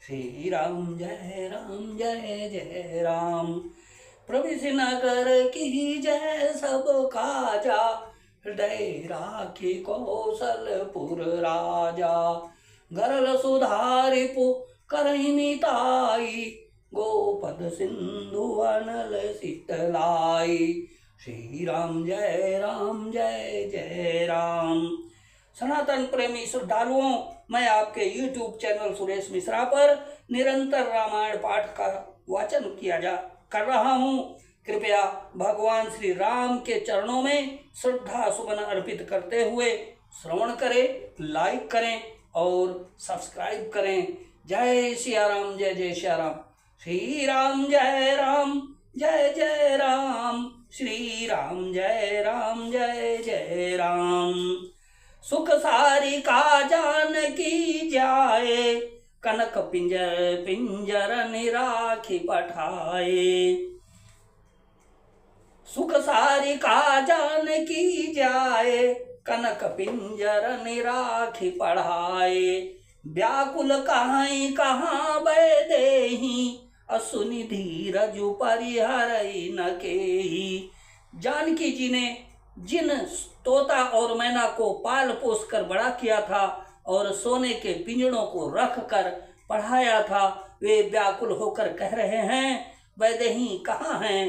श्री राम जय जय राम। प्रविश नगर की जय सब काजा, हृदय राखी कौशलपुर राजा। गरल सुधारिपु करहि मिताई, गोपद सिंधु अनल शीतलाई। श्री राम जय जय राम। सनातन प्रेमी श्रद्धालुओं, मैं आपके YouTube चैनल सुरेश मिश्रा पर निरंतर रामायण पाठ का वाचन कर रहा हूँ। कृपया भगवान श्री राम के चरणों में श्रद्धा सुमन अर्पित करते हुए श्रवण करें, लाइक करें और सब्सक्राइब करें। जय सिया राम, जय जय सिया राम। श्री राम जय जय राम। श्री राम जय जय राम। सुख सारिका जानकी जाए, कनक पिंजर निराखी पठाए। सुख सारिका जानकी जाए, कनक पिंजर निराखी पढ़ाए। व्याकुल कहाई कहाँ बैदेही, असुनि धीरजु परिहरई न केही। जानकी जी ने जिन तोता और मैना को पाल पोस कर बड़ा किया था और सोने के पिंजड़ों को रख कर पढ़ाया था, वे व्याकुल होकर कह रहे हैं, वैदेही कहाँ हैं।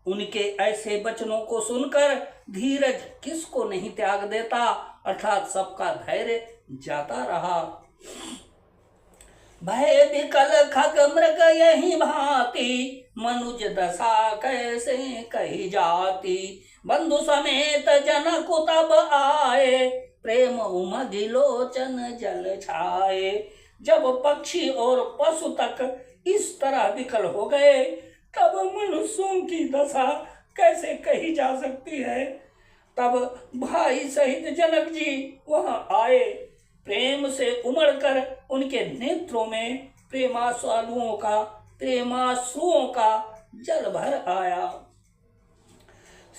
उनके ऐसे वचनों को सुनकर धीरज किसको नहीं त्याग देता, अर्थात सबका धैर्य जाता रहा। भय विकल खग मृग यही भांति, मनुज दशा कैसे कही जाती। बंधु समेत जनक तब आए, प्रेम उमगि लोचन जल छाए। जब पक्षी और पशु तक इस तरह विकल हो गए, तब मनुष्यों की दशा कैसे कही जा सकती है। तब भाई सहित जनक जी वहां आए। प्रेम से उमड़कर उनके नेत्रों में प्रेमाश्रुओं का जल भर आया।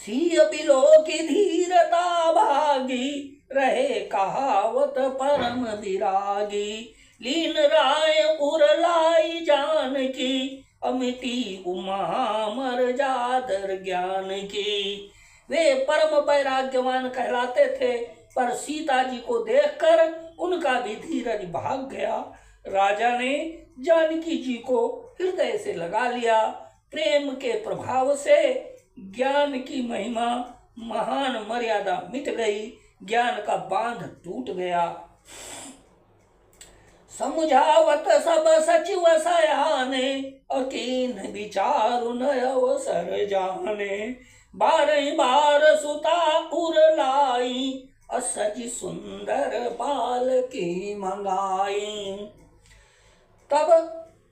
सिय बिलो की धीरता भागी, रहे कहावत परम विरागी। लीन राय उरलाई जानकी, अमिति उमा मर जादर ज्ञान की। वे परम वैराग्यवान कहलाते थे, पर सीता जी को देखकर उनका भी धीरज भाग गया। राजा ने जानकी जी को हृदय से लगा लिया। प्रेम के प्रभाव से ज्ञान की महिमा महान मर्यादा मिट गई, ज्ञान का बांध टूट गया। समझावत सब सचिव सयाने, अकीन विचारु न अवसर जाने। बार सुता उरलाई, असज सुंदर पाल की मंगाई। तब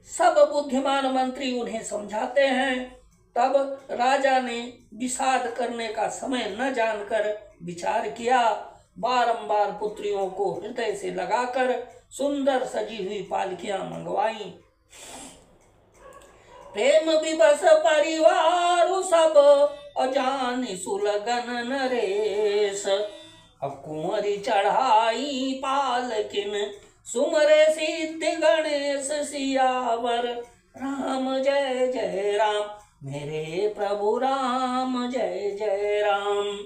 सब बुद्धिमान मंत्री उन्हें समझाते हैं। तब राजा ने विषाद करने का समय न जानकर विचार किया। बारंबार पुत्रियों को हृदय से लगाकर सुंदर सजी हुई पालकियां मंगवाई। प्रेम विवश परिवार सब, अजानि सुलगन नरेश। कुंवरी चढ़ाई पालकिन, सुमरे सिद्ध गणेश सियावर। राम जय जय राम, मेरे प्रभु राम जय जय राम।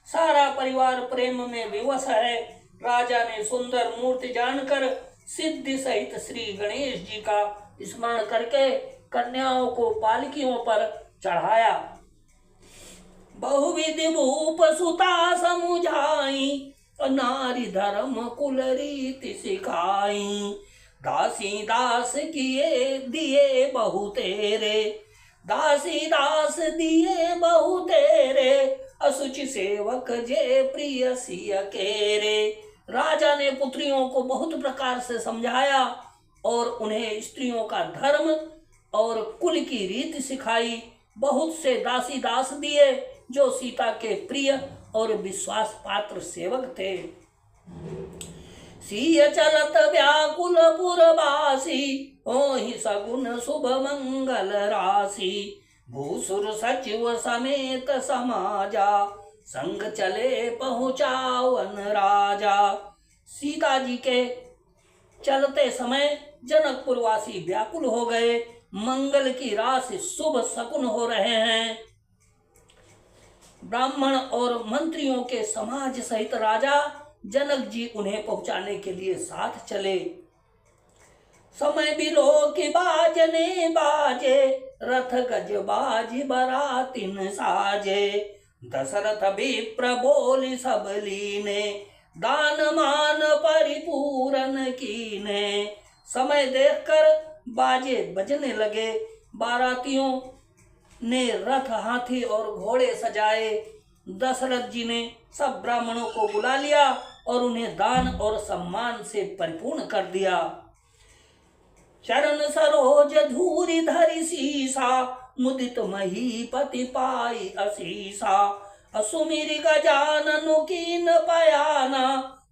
सारा परिवार प्रेम में विवश है। राजा ने सुंदर मूर्ति जानकर सिद्धि सहित श्री गणेश जी का स्मरण करके कन्याओं को पालकियों पर चढ़ाया। बहुविधि भूप सुता समुझाई, नारी धर्म कुल रीति सिखाई। दासी दास किए दिए बहु तेरे, दासी दास दिए बहु तेरे। असुचि सेवक जे प्रिय सिय केरे। राजा ने पुत्रियों को बहुत प्रकार से समझाया और उन्हें स्त्रियों का धर्म और कुल की रीति सिखाई। बहुत से दासी दास दिए जो सीता के प्रिय और विश्वास पात्र सेवक थे। सिय चलत व्याकुल पुरवासी, ओहि सगुन शुभ मंगल राशि। भूसुर सचिव समेत समाजा, संग चले पहुँचावन राजा। सीता जी के चलते समय जनकपुरवासी व्याकुल हो गए। मंगल की राशि शुभ शकुन हो रहे हैं। ब्राह्मण और मंत्रियों के समाज सहित राजा जनक जी उन्हें पहुंचाने के लिए साथ चले। समय बिलो के बाजने बाजे, रथ गज बाज बरातिन साजे। दशरथ विप्र बोली सब लीने, दान मान परिपूरन कीने। समय देखकर बाजे बजने लगे। बारातियों ने रथ, हाथी और घोड़े सजाए। दशरथ जी ने सब ब्राह्मणों को बुला लिया और उन्हें दान और सम्मान से परिपूर्ण कर दिया। चरण सरोज धूरि धरि सीसा, मुदित महीपति पाई असीसा। असुमिर गजानन कीन पयाना,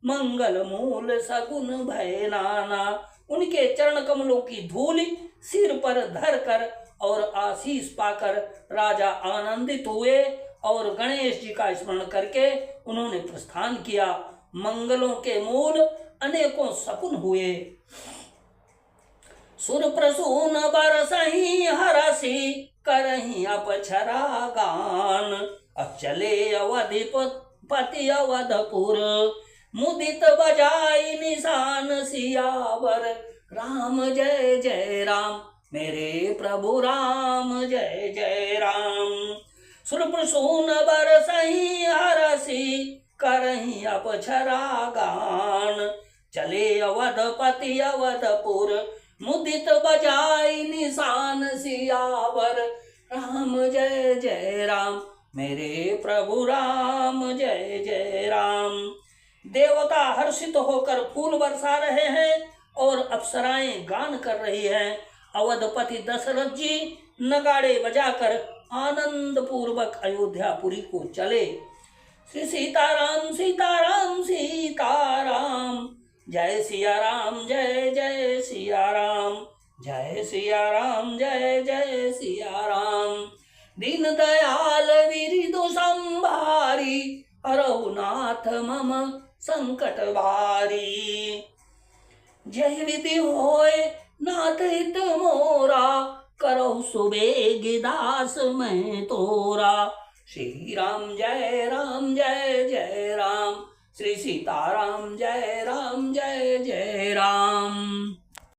मंगल मूल सगुन भय नाना। उनके चरण कमलों की धूल सिर पर धर कर और आशीष पाकर राजा आनंदित हुए और गणेश जी का स्मरण करके उन्होंने प्रस्थान किया। मंगलों के मूल अनेकों शकुन हुए। सुर प्रसून बरसहि हरसि, करहि अपछरा गान। अचले अवधिपति अवधपुर, मुदित बजाई निशान सियावर। राम जय जय राम, मेरे प्रभु राम जय जय राम। सुर प्रसून बरसहि हरसि, करहि अपछरा गान। चले अवधपति अवधपुर, मुदित बजाई निशान सियावर। राम जय जय राम, मेरे प्रभु राम जय जय राम। देवता हर्षित होकर फूल बरसा रहे हैं और अप्सराएं गान कर रही हैं। अवधपति दशरथ जी नगाड़े बजाकर आनंद पूर्वक अयोध्यापुरी को चले। श्री सीताराम सीताराम सीताराम, जय सिया राम जय जय सिया राम। जय सिया राम जय जय सिया राम। दीन दयाल विरिदु संभारी, हरहु नाथ मम संकट भारी। जय विधि होय नाथ हित मोरा, करहु सुबेग दास मैं तोरा। श्री राम जय जय राम, श्री सीताराम जय जय राम।